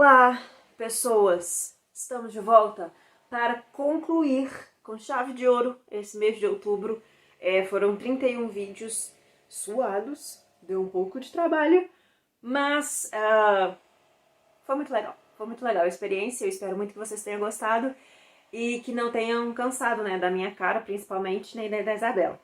Olá, pessoas! Estamos de volta para concluir com chave de ouro esse mês de outubro. Foram 31 vídeos suados, deu um pouco de trabalho, mas foi muito legal a experiência. Eu espero muito que vocês tenham gostado e que não tenham cansado, né, da minha cara, principalmente, nem da Isabela.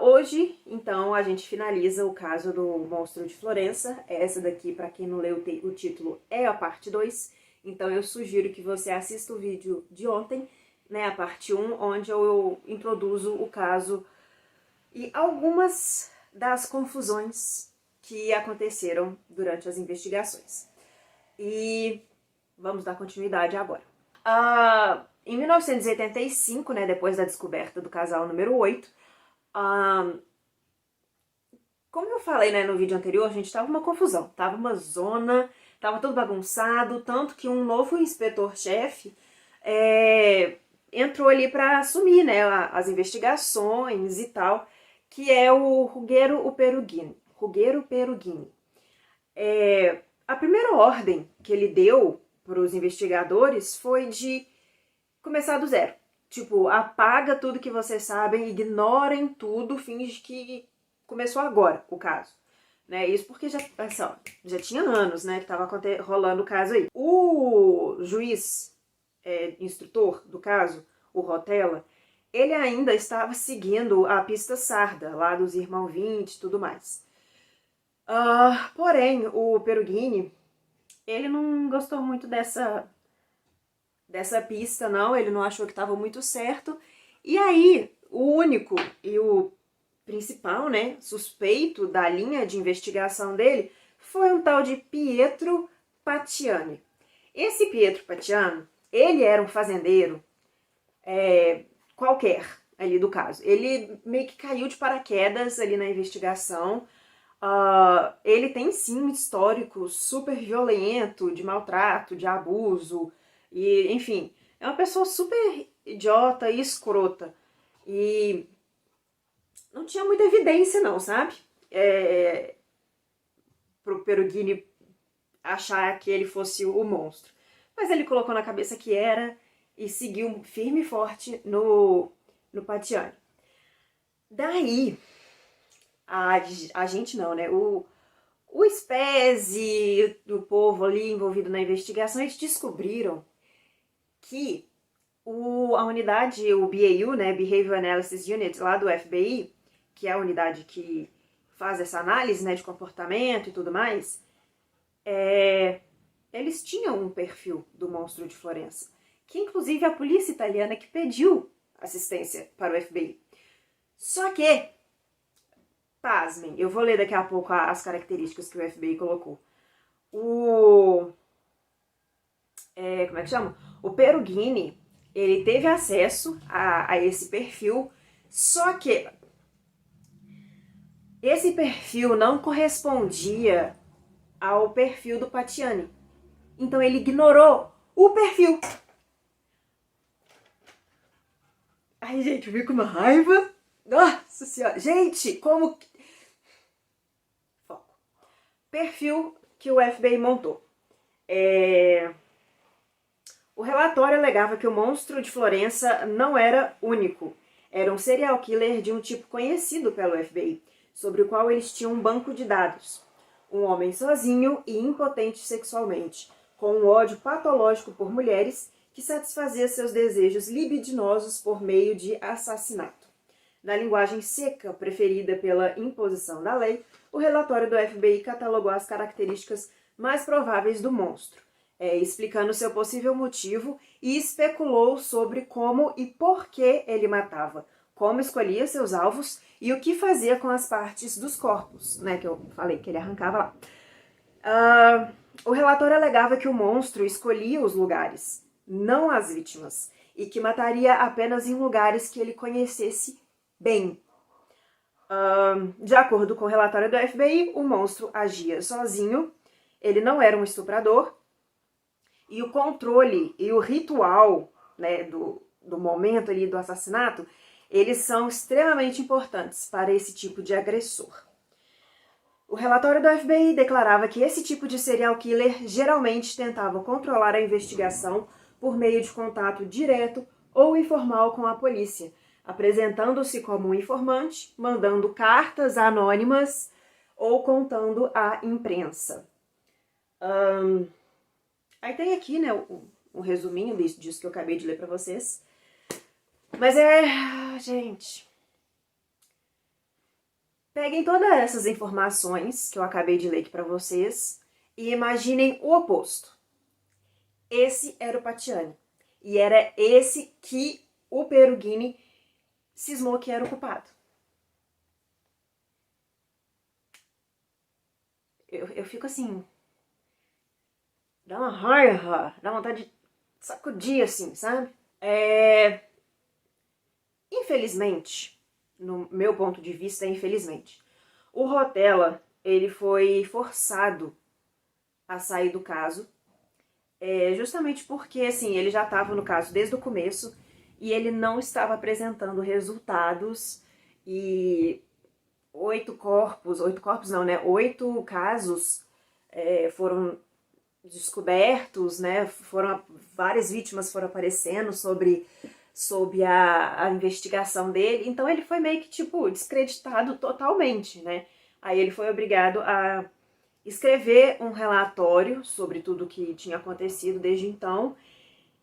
Hoje, então, a gente finaliza o caso do Monstro de Florença. Essa daqui, para quem não leu o título, é a parte 2. Então eu sugiro que você assista o vídeo de ontem, né, a parte 1, onde eu introduzo o caso e algumas das confusões que aconteceram durante as investigações. E vamos dar continuidade agora. Em 1985, né, depois da descoberta do casal número 8, como eu falei, né, no vídeo anterior, a gente tava uma confusão, tava uma zona, tava tudo bagunçado, tanto que um novo inspetor-chefe entrou ali para assumir, né, as investigações e tal, que é o Ruggero Perugini. A primeira ordem que ele deu para os investigadores foi de começar do zero. Tipo, apaga tudo que vocês sabem, ignorem tudo, finge que começou agora o caso. Né? Isso porque já tinha anos, né, que tava rolando o caso aí. O juiz instrutor do caso, o Rotella, ele ainda estava seguindo a pista sarda, lá dos Irmãos 20 e tudo mais. Porém, o Perugini, ele não gostou muito dessa pista, não, ele não achou que estava muito certo. E aí, o único e o principal, né, suspeito da linha de investigação dele foi um tal de Pietro Patiani. Esse Pietro Patiani, ele era um fazendeiro qualquer ali do caso. Ele meio que caiu de paraquedas ali na investigação. Ele tem sim um histórico super violento, de maltrato, de abuso, e enfim, é uma pessoa super idiota e escrota. E não tinha muita evidência não, sabe? Pro Perugini achar que ele fosse o monstro. Mas ele colocou na cabeça que era e seguiu firme e forte no Patiani. Daí, a gente não, né? O SPESE, do povo ali envolvido na investigação, eles descobriram que a unidade, o BAU, né, Behavior Analysis Unit, lá do FBI, que é a unidade que faz essa análise, né, de comportamento e tudo mais, eles tinham um perfil do Monstro de Florença, que inclusive a polícia italiana que pediu assistência para o FBI. Só que, pasmem, eu vou ler daqui a pouco as características que o FBI colocou. Como é que chama? O Perugini, ele teve acesso a esse perfil, só que esse perfil não correspondia ao perfil do Patiani. Então ele ignorou o perfil. Ai, gente, eu vi com uma raiva. Nossa senhora. Gente, como... Foco. Perfil que o FBI montou. O relatório alegava que o Monstro de Florença não era único. Era um serial killer de um tipo conhecido pelo FBI, sobre o qual eles tinham um banco de dados. Um homem sozinho e impotente sexualmente, com um ódio patológico por mulheres que satisfazia seus desejos libidinosos por meio de assassinato. Na linguagem seca preferida pela imposição da lei, o relatório do FBI catalogou as características mais prováveis do monstro, explicando seu possível motivo e especulou sobre como e por que ele matava, como escolhia seus alvos e o que fazia com as partes dos corpos, né, que eu falei que ele arrancava lá. O relatório alegava que o monstro escolhia os lugares, não as vítimas, e que mataria apenas em lugares que ele conhecesse bem. De acordo com o relatório do FBI, o monstro agia sozinho, ele não era um estuprador, e o controle e o ritual, né, do momento ali do assassinato, eles são extremamente importantes para esse tipo de agressor. O relatório do FBI declarava que esse tipo de serial killer geralmente tentava controlar a investigação por meio de contato direto ou informal com a polícia, apresentando-se como um informante, mandando cartas anônimas ou contando à imprensa. Aí tem aqui, né, um resuminho disso que eu acabei de ler pra vocês. Mas gente, peguem todas essas informações que eu acabei de ler aqui pra vocês e imaginem o oposto. Esse era o Pacciani. E era esse que o Perugini cismou que era o culpado. Eu fico assim, dá uma raiva, dá vontade de sacudir, assim, sabe? Infelizmente, no meu ponto de vista, infelizmente, o Rotella, ele foi forçado a sair do caso, justamente porque, assim, ele já estava no caso desde o começo e ele não estava apresentando resultados e 8 casos foram descobertos, né? Várias vítimas foram aparecendo sobre a investigação dele, então ele foi meio que, tipo, descreditado totalmente, né? Aí ele foi obrigado a escrever um relatório sobre tudo o que tinha acontecido desde então,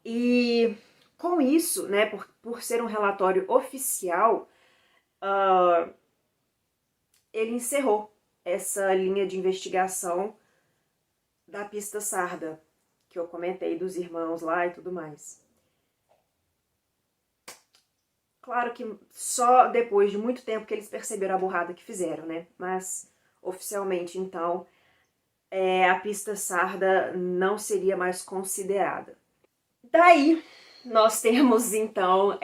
e com isso, né, por ser um relatório oficial, ele encerrou essa linha de investigação da pista sarda, que eu comentei dos irmãos lá e tudo mais. Claro que só depois de muito tempo que eles perceberam a burrada que fizeram, né? Mas, oficialmente, então, a pista sarda não seria mais considerada. Daí, nós temos, então,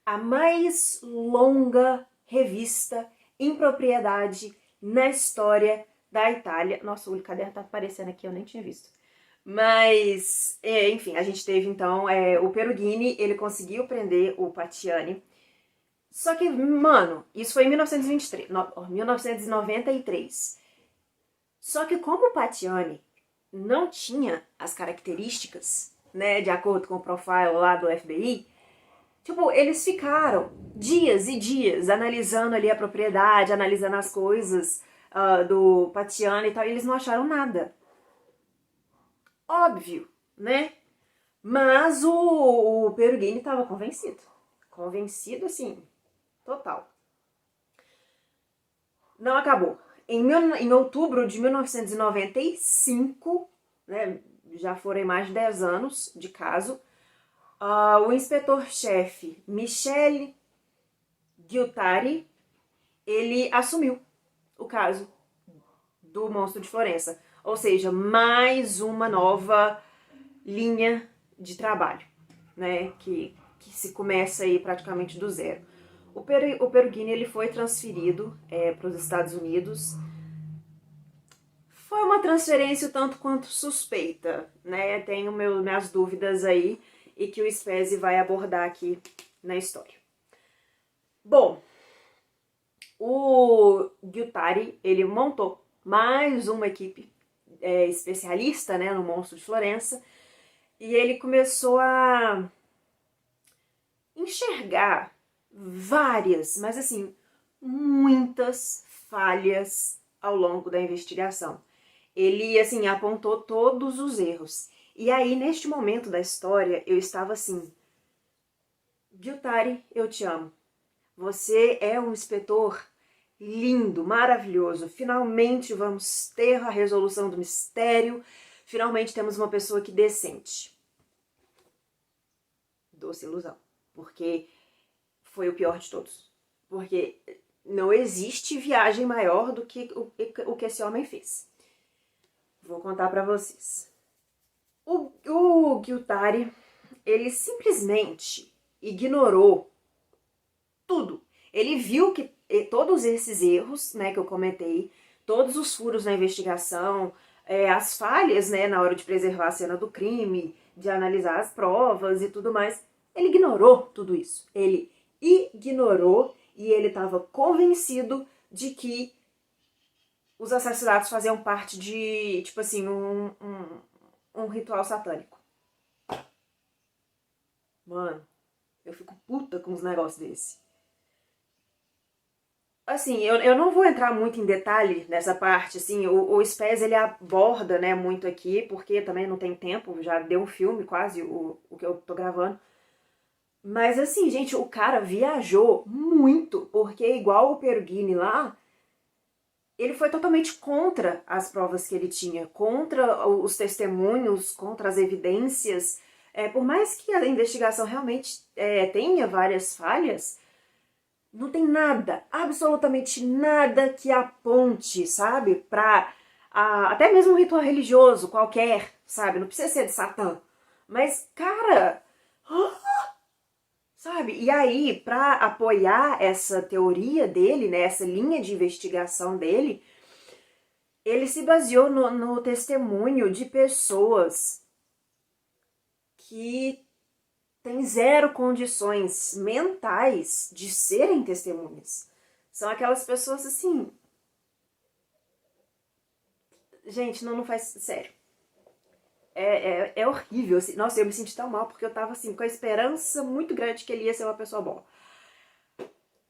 a mais longa revista em propriedade na história da Itália. Nossa, o caderno tá aparecendo aqui, eu nem tinha visto. Mas, enfim, a gente teve então o Perugini, ele conseguiu prender o Pacciani. Só que, mano, isso foi em 1993. Só que como o Pacciani não tinha as características, né, de acordo com o profile lá do FBI, tipo, eles ficaram dias e dias analisando ali a propriedade, analisando as coisas do Pacciani e tal, e eles não acharam nada. Óbvio, né? Mas o Perugini estava convencido. Convencido, assim, total. Não acabou. Em outubro de 1995, né, já foram mais de 10 anos de caso, o inspetor-chefe Michele Guiltari, ele assumiu o caso do monstro de Florença. Ou seja, mais uma nova linha de trabalho, né, que se começa aí praticamente do zero. O Perugini, ele foi transferido para os Estados Unidos. Foi uma transferência tanto quanto suspeita, né? Tenho minhas dúvidas aí e que o Spezzi vai abordar aqui na história. Bom, o Guiltari, ele montou mais uma equipe especialista, né, no monstro de Florença, e ele começou a enxergar várias, mas assim, muitas falhas ao longo da investigação. Ele, assim, apontou todos os erros. E aí, neste momento da história, eu estava assim, Guiltari, eu te amo. Você é um inspetor lindo, maravilhoso. Finalmente vamos ter a resolução do mistério. Finalmente temos uma pessoa que decente. Doce ilusão. Porque foi o pior de todos. Porque não existe viagem maior do que o que esse homem fez. Vou contar pra vocês. O Guiltari, ele simplesmente ignorou tudo. Ele viu que todos esses erros, né, que eu comentei, todos os furos na investigação, as falhas, né, na hora de preservar a cena do crime, de analisar as provas e tudo mais, ele ignorou tudo isso. Ele ignorou e ele estava convencido de que os assassinatos faziam parte de, tipo assim, um ritual satânico. Mano, eu fico puta com uns negócios desse. Assim, eu não vou entrar muito em detalhe nessa parte, assim, o Spes, ele aborda, né, muito aqui, porque também não tem tempo, já deu um filme quase, o que eu tô gravando. Mas assim, gente, o cara viajou muito, porque igual o Perugini lá, ele foi totalmente contra as provas que ele tinha, contra os testemunhos, contra as evidências. Por mais que a investigação realmente tenha várias falhas, não tem nada, absolutamente nada que aponte, sabe, pra até mesmo um ritual religioso qualquer, sabe, não precisa ser de Satã. Mas, cara, sabe? E aí, pra apoiar essa teoria dele, né, essa linha de investigação dele, ele se baseou no testemunho de pessoas que têm zero condições mentais de serem testemunhas. São aquelas pessoas assim. Gente, não faz. Sério. É horrível. Assim. Nossa, eu me senti tão mal porque eu tava assim, com a esperança muito grande que ele ia ser uma pessoa boa.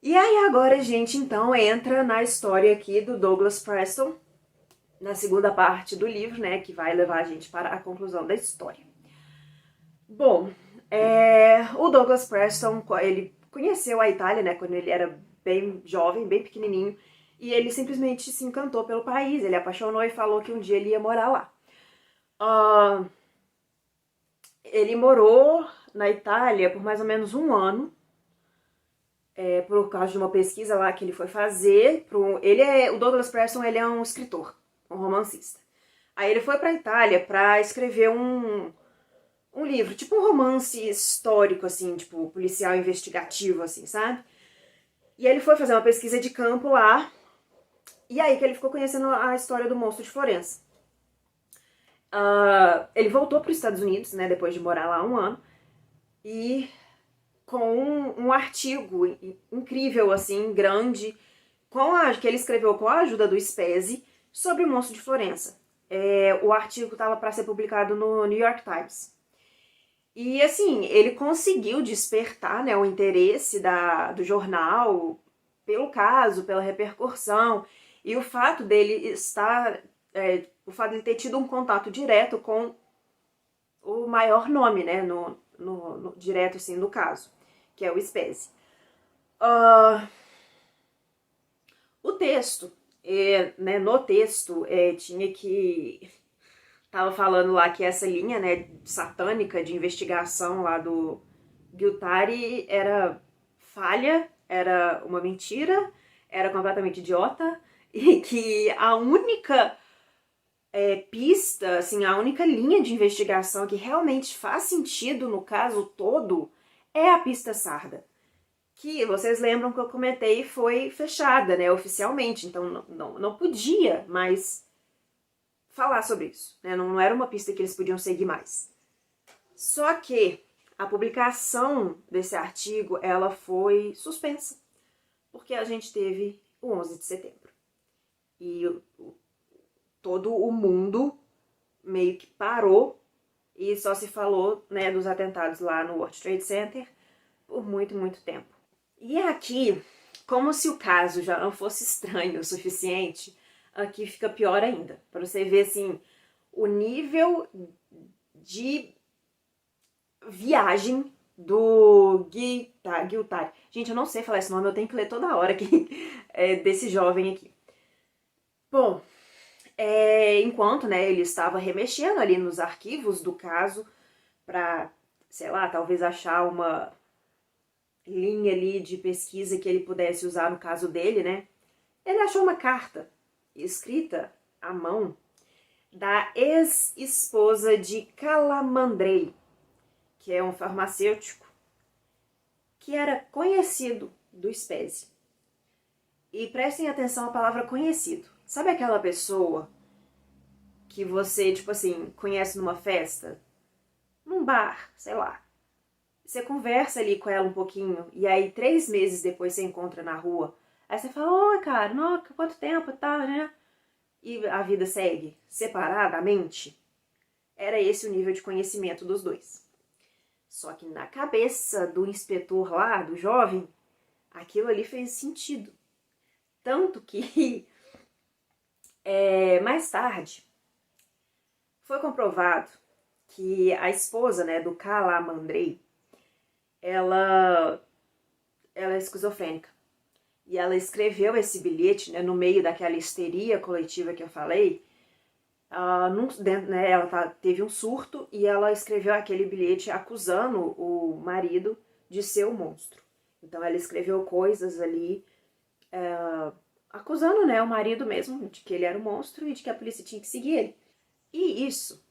E aí agora a gente então entra na história aqui do Douglas Preston, na segunda parte do livro, né, que vai levar a gente para a conclusão da história. Bom, o Douglas Preston, ele conheceu a Itália, né, quando ele era bem jovem, bem pequenininho, e ele simplesmente se encantou pelo país, ele apaixonou e falou que um dia ele ia morar lá. Ele morou na Itália por mais ou menos um ano, por causa de uma pesquisa lá que ele foi fazer. O Douglas Preston, ele é um escritor, um romancista. Aí ele foi pra Itália pra escrever um livro, tipo um romance histórico, assim, tipo policial investigativo, assim, sabe? E ele foi fazer uma pesquisa de campo lá, e aí que ele ficou conhecendo a história do monstro de Florença. Ele voltou para os Estados Unidos, né, depois de morar lá um ano, e com um artigo incrível, assim, grande, que ele escreveu com a ajuda do Spezzi, sobre o monstro de Florença. O artigo estava para ser publicado no New York Times. E assim, ele conseguiu despertar, né, o interesse do jornal pelo caso, pela repercussão, e o fato dele o fato de ele ter tido um contato direto com o maior nome, né, no direto assim, no caso, que é o Spezzi. O texto, né, no texto, tinha que... Tava falando lá que essa linha, né, satânica de investigação lá do Guattari era falha, era uma mentira, era completamente idiota, e que a única pista, assim, a única linha de investigação que realmente faz sentido no caso todo é a pista sarda. Que, vocês lembram que eu comentei, foi fechada, né, oficialmente, então não podia mais falar sobre isso, né, não era uma pista que eles podiam seguir mais. Só que a publicação desse artigo, ela foi suspensa, porque a gente teve o 11 de setembro. E todo o mundo meio que parou e só se falou, né, dos atentados lá no World Trade Center por muito, muito tempo. E aqui, como se o caso já não fosse estranho o suficiente, aqui fica pior ainda. Para você ver, assim, o nível de viagem do Guattari. Gente, eu não sei falar esse nome, eu tenho que ler toda hora aqui, desse jovem aqui. Bom, enquanto, né, ele estava remexendo ali nos arquivos do caso para, sei lá, talvez achar uma linha ali de pesquisa que ele pudesse usar no caso dele, né? Ele achou uma carta escrita à mão da ex-esposa de Calamandrei, que é um farmacêutico que era conhecido do Spezzi. E prestem atenção à palavra conhecido. Sabe aquela pessoa que você, tipo assim, conhece numa festa? Num bar, sei lá. Você conversa ali com ela um pouquinho, e aí 3 meses depois você encontra na rua. Aí você fala, oi, cara, nossa, quanto tempo e tal, né? e a vida segue separadamente. Era esse o nível de conhecimento dos dois. Só que na cabeça do inspetor lá, do jovem, aquilo ali fez sentido. Tanto que, mais tarde, foi comprovado que a esposa, né, do Calamandrei, ela é esquizofrênica. E ela escreveu esse bilhete, né, no meio daquela histeria coletiva que eu falei. Né, ela teve um surto e ela escreveu aquele bilhete acusando o marido de ser o monstro. Então ela escreveu coisas ali acusando, né, o marido mesmo de que ele era o monstro e de que a polícia tinha que seguir ele. E isso,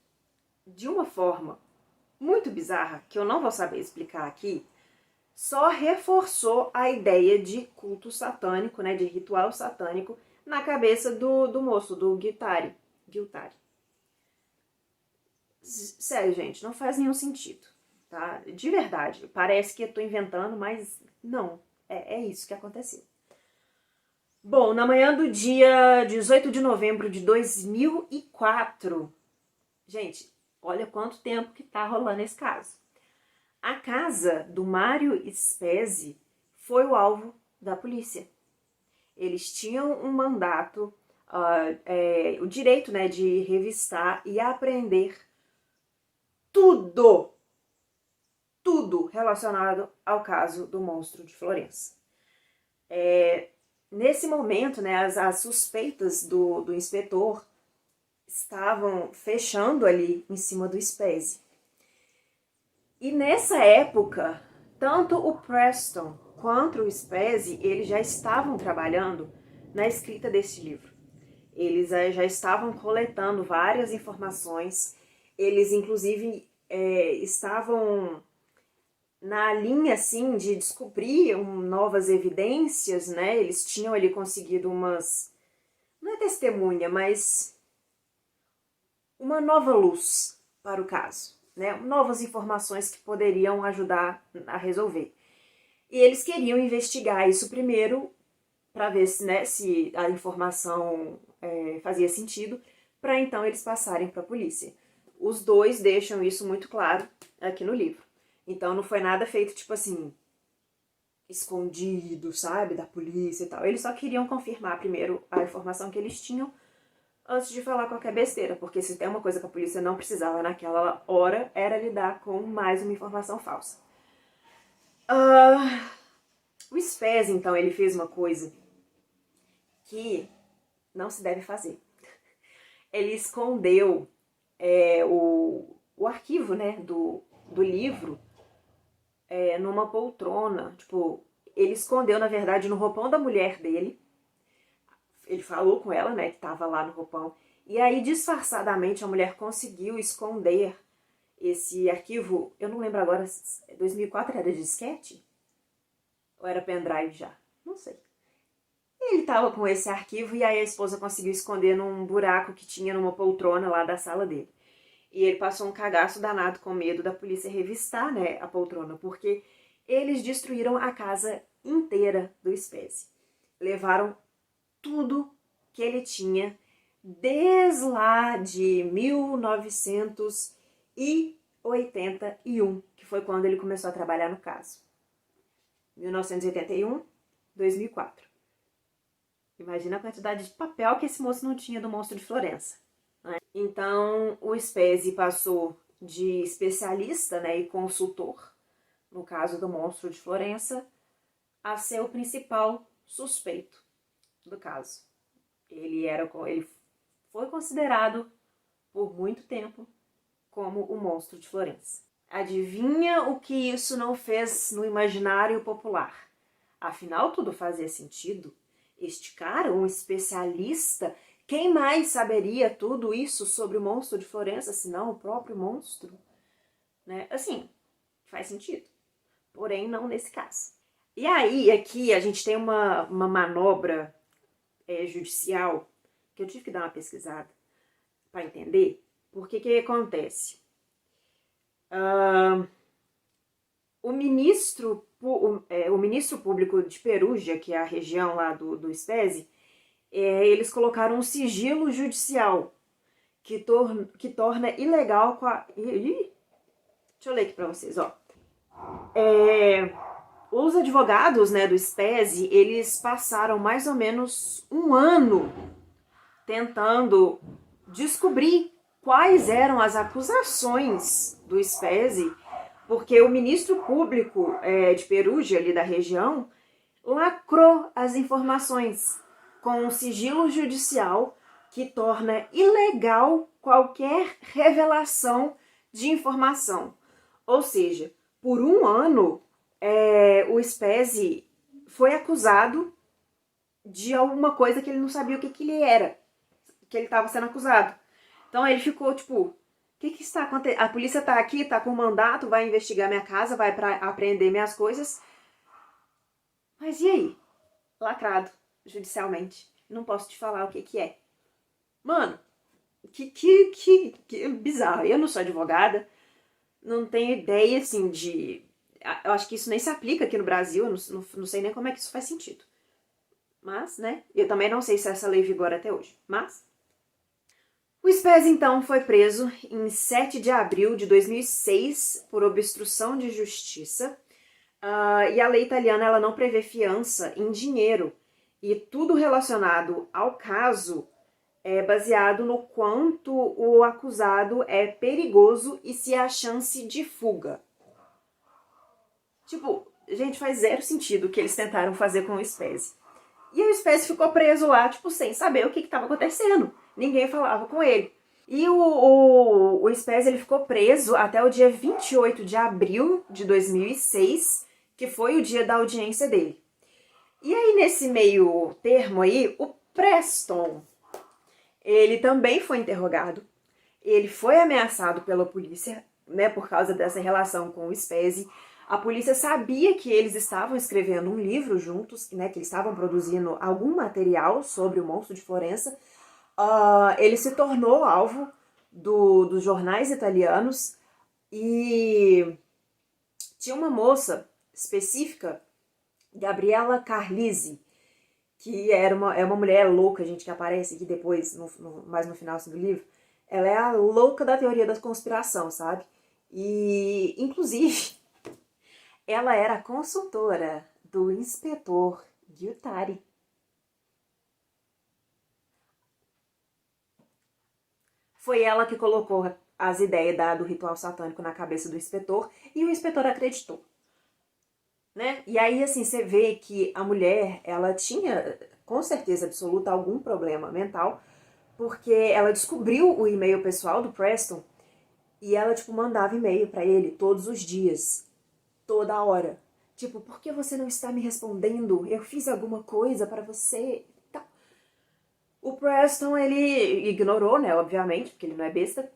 de uma forma muito bizarra, que eu não vou saber explicar aqui, só reforçou a ideia de culto satânico, né, de ritual satânico na cabeça do moço, do Guiltari. Sério, gente, não faz nenhum sentido, tá? De verdade, parece que eu tô inventando, mas não, é isso que aconteceu. Bom, na manhã do dia 18 de novembro de 2004, gente, olha quanto tempo que tá rolando esse caso. A casa do Mário Spezzi foi o alvo da polícia. Eles tinham um mandato, o direito, né, de revistar e apreender tudo relacionado ao caso do monstro de Florença. Nesse momento, né, as suspeitas do inspetor estavam fechando ali em cima do Spezzi. E nessa época, tanto o Preston quanto o Spezzi, eles já estavam trabalhando na escrita desse livro. Eles já estavam coletando várias informações, eles inclusive estavam na linha assim de descobrir novas evidências, né? Eles tinham ali conseguido umas, não é testemunha, mas uma nova luz para o caso, né? Novas informações que poderiam ajudar a resolver. E eles queriam investigar isso primeiro para ver se, né, se a informação fazia sentido, para então eles passarem para a polícia. Os dois deixam isso muito claro aqui no livro. Então não foi nada feito tipo assim, escondido, sabe, da polícia e tal. Eles só queriam confirmar primeiro a informação que eles tinham antes de falar qualquer besteira, porque se tem uma coisa que a polícia não precisava naquela hora, era lidar com mais uma informação falsa. O Spezzi, então, ele fez uma coisa que não se deve fazer. Ele escondeu o arquivo, né, do livro numa poltrona. Tipo, ele escondeu, na verdade, no roupão da mulher dele. Ele falou com ela, né, que tava lá no roupão. E aí, disfarçadamente, a mulher conseguiu esconder esse arquivo. Eu não lembro agora, 2004 era disquete? Ou era pendrive já? Não sei. Ele tava com esse arquivo e aí a esposa conseguiu esconder num buraco que tinha numa poltrona lá da sala dele. E ele passou um cagaço danado com medo da polícia revistar, né, a poltrona, porque eles destruíram a casa inteira do Spezzi. Levaram tudo que ele tinha desde lá de 1981, que foi quando ele começou a trabalhar no caso. 1981, 2004. Imagina a quantidade de papel que esse moço não tinha do Monstro de Florença. Né? Então, o Spezzi passou de especialista, né, e consultor, no caso do Monstro de Florença, a ser o principal suspeito do caso. Ele foi considerado por muito tempo como o Monstro de Florença. Adivinha o que isso não fez no imaginário popular? Afinal, tudo fazia sentido. Este cara, um especialista, quem mais saberia tudo isso sobre o Monstro de Florença, senão o próprio monstro? Né? Assim, faz sentido. Porém, não nesse caso. E aí, aqui, a gente tem uma manobra judicial, que eu tive que dar uma pesquisada para entender, porque que acontece? O ministro público de Perugia, que é a região lá do Spezzi, Eles colocaram um sigilo judicial que torna ilegal. Deixa eu ler aqui pra vocês, ó. Os advogados, né, do SPESE, eles passaram mais ou menos um ano tentando descobrir quais eram as acusações do SPESE, porque o ministro público de Perugia, ali da região, lacrou as informações com um sigilo judicial que torna ilegal qualquer revelação de informação. Ou seja, por um ano, o SPESE foi acusado de alguma coisa que ele não sabia o que ele era, que ele estava sendo acusado. Então ele ficou tipo, o que está acontecendo? A polícia está aqui, está com mandato, vai investigar minha casa, vai apreender minhas coisas. Mas e aí? Lacrado, judicialmente. Não posso te falar o que é. Mano, que bizarro. Eu não sou advogada, não tenho ideia, assim, de... Eu acho que isso nem se aplica aqui no Brasil, eu não sei nem como é que isso faz sentido. Mas, né, eu também não sei se essa lei vigora até hoje. Mas... O SPESE, então, foi preso em 7 de abril de 2006 por obstrução de justiça. E a lei italiana ela não prevê fiança em dinheiro. E tudo relacionado ao caso é baseado no quanto o acusado é perigoso e se há chance de fuga. Tipo, gente, faz zero sentido o que eles tentaram fazer com o SPESE. E o SPESE ficou preso lá, tipo, sem saber o que estava acontecendo. Ninguém falava com ele. E o SPESE ele ficou preso até o dia 28 de abril de 2006, que foi o dia da audiência dele. E aí, nesse meio termo aí, o Preston, ele também foi interrogado. Ele foi ameaçado pela polícia, né, por causa dessa relação com o SPESE. A polícia sabia que eles estavam escrevendo um livro juntos, né, que eles estavam produzindo algum material sobre o monstro de Florença. Ele se tornou alvo dos jornais italianos e tinha uma moça específica, Gabriella Carlisi, que é uma mulher louca, gente, que aparece aqui depois, mais no final assim, do livro. Ela é a louca da teoria da conspiração, sabe? E, inclusive, ela era consultora do inspetor Guittari. Foi ela que colocou as ideias do ritual satânico na cabeça do inspetor e o inspetor acreditou. Né? E aí, assim, você vê que a mulher, ela tinha, com certeza absoluta, algum problema mental, porque ela descobriu o e-mail pessoal do Preston e ela, tipo, mandava e-mail pra ele todos os dias, toda hora. Tipo, por que você não está me respondendo? Eu fiz alguma coisa para você? Tá. O Preston, ele ignorou, né, obviamente, porque ele não é besta,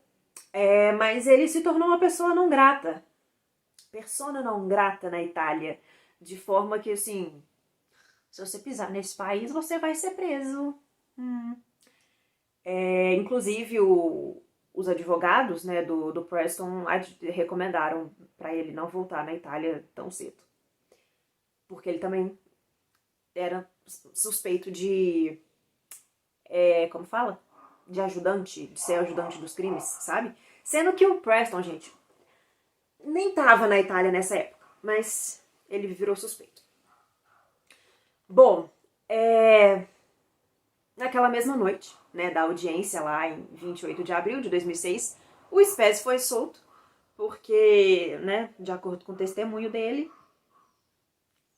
mas ele se tornou uma pessoa não grata. Persona não grata na Itália. De forma que, assim, se você pisar nesse país, você vai ser preso. Inclusive, os advogados, né, do Preston recomendaram para ele não voltar na Itália tão cedo. Porque ele também era suspeito de... como fala? De ajudante, de ser ajudante dos crimes, sabe? Sendo que o Preston, gente, nem tava na Itália nessa época, mas ele virou suspeito. Bom, naquela mesma noite, né, da audiência lá em 28 de abril de 2006, o SPESE foi solto, porque, né, de acordo com o testemunho dele,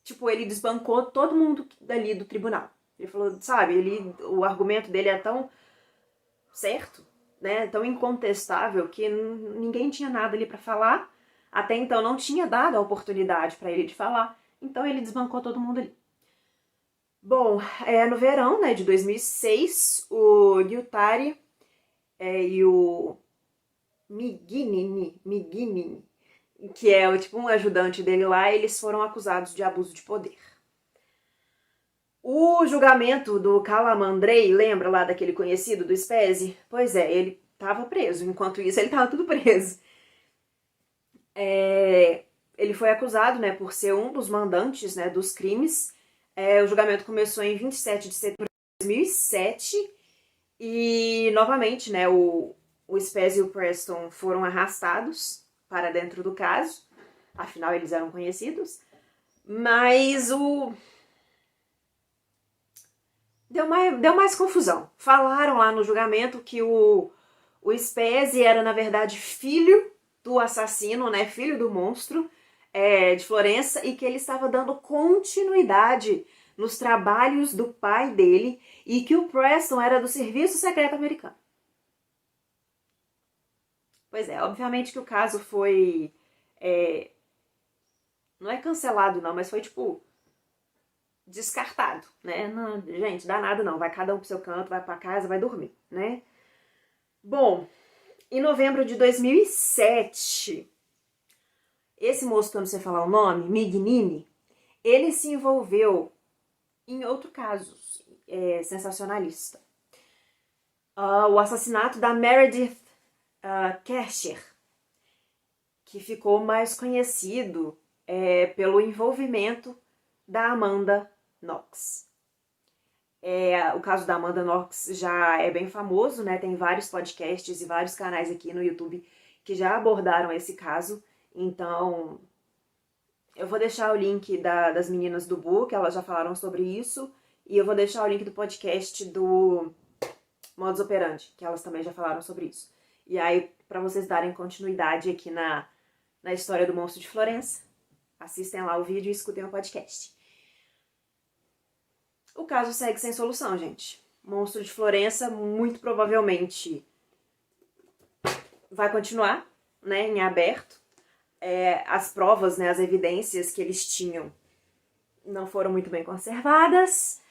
tipo, ele desbancou todo mundo dali do tribunal. Ele falou, sabe, o argumento dele é tão certo, né, tão incontestável, que ninguém tinha nada ali pra falar. Até então não tinha dado a oportunidade para ele de falar, então ele desbancou todo mundo ali. Bom, no verão, né, de 2006, o Guittari e o Migini, que é tipo um ajudante dele lá, eles foram acusados de abuso de poder. O julgamento do Calamandrei, lembra lá daquele conhecido do SPESE? Pois é, ele estava preso, enquanto isso ele estava tudo preso. Ele foi acusado, né, por ser um dos mandantes, né, dos crimes. O julgamento começou em 27 de setembro 2007 e novamente, né, o Spes e o Preston foram arrastados para dentro do caso, afinal eles eram conhecidos, mas deu mais confusão. Falaram lá no julgamento que o Spes era, na verdade, filho do assassino, né, filho do monstro de Florença, e que ele estava dando continuidade nos trabalhos do pai dele e que o Preston era do Serviço Secreto Americano. Pois é, obviamente que o caso foi... não é cancelado não, mas foi tipo... descartado, né? Não, gente, dá nada não, vai cada um pro seu canto, vai pra casa, vai dormir, né? Bom, em novembro de 2007, esse moço que eu não sei falar o nome, Mignini, ele se envolveu em outro caso sensacionalista. O assassinato da Meredith Kercher, que ficou mais conhecido pelo envolvimento da Amanda Knox. O caso da Amanda Knox já é bem famoso, né? Tem vários podcasts e vários canais aqui no YouTube que já abordaram esse caso. Então, eu vou deixar o link das meninas do book, elas já falaram sobre isso. E eu vou deixar o link do podcast do Modus Operandi, que elas também já falaram sobre isso. E aí, para vocês darem continuidade aqui na história do Monstro de Florença, assistem lá o vídeo e escutem o podcast. O caso segue sem solução, gente. Monstro de Florença muito provavelmente vai continuar, né, em aberto. As provas, né, as evidências que eles tinham não foram muito bem conservadas.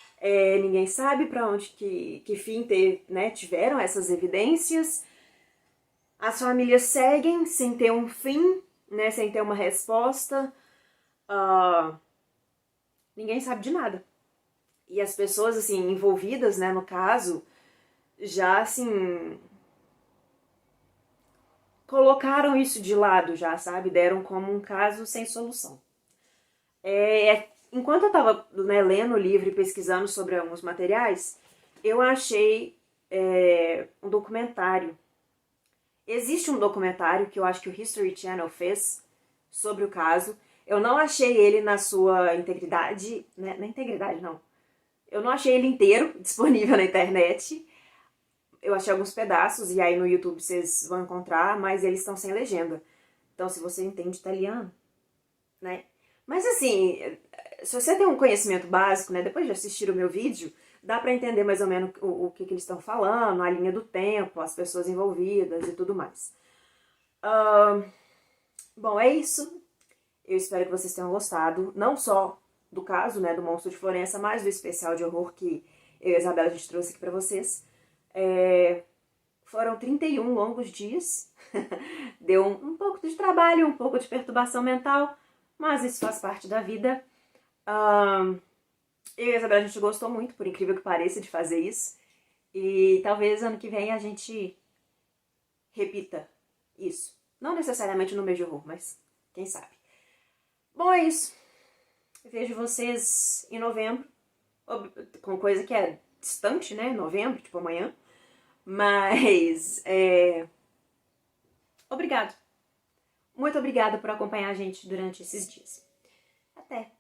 Ninguém sabe para onde que fim tiveram essas evidências. As famílias seguem sem ter um fim, né, sem ter uma resposta. Ninguém sabe de nada. E as pessoas, assim, envolvidas, né, no caso, já, assim, colocaram isso de lado já, sabe? Deram como um caso sem solução. Enquanto eu tava, né, lendo o livro e pesquisando sobre alguns materiais, eu achei um documentário. Existe um documentário que eu acho que o History Channel fez sobre o caso. Eu não achei ele na sua integridade, né? Na integridade, não. Eu não achei ele inteiro disponível na internet. Eu achei alguns pedaços e aí no YouTube vocês vão encontrar, mas eles estão sem legenda. Então, se você entende italiano, né? Mas assim, se você tem um conhecimento básico, né? Depois de assistir o meu vídeo, dá pra entender mais ou menos o que eles estão falando, a linha do tempo, as pessoas envolvidas e tudo mais. Bom, é isso. Eu espero que vocês tenham gostado, não só do caso, né, do Monstro de Florença, mas do especial de horror que eu e a Isabela a gente trouxe aqui pra vocês. Foram 31 longos dias, deu um pouco de trabalho, um pouco de perturbação mental, mas isso faz parte da vida. Eu e a Isabela a gente gostou muito, por incrível que pareça, de fazer isso. E talvez ano que vem a gente repita isso. Não necessariamente no mês de horror, mas quem sabe. Bom, é isso. Vejo vocês em novembro, com coisa que é distante, né? Novembro, tipo amanhã. Mas, obrigado. Muito obrigada por acompanhar a gente durante esses dias. Até!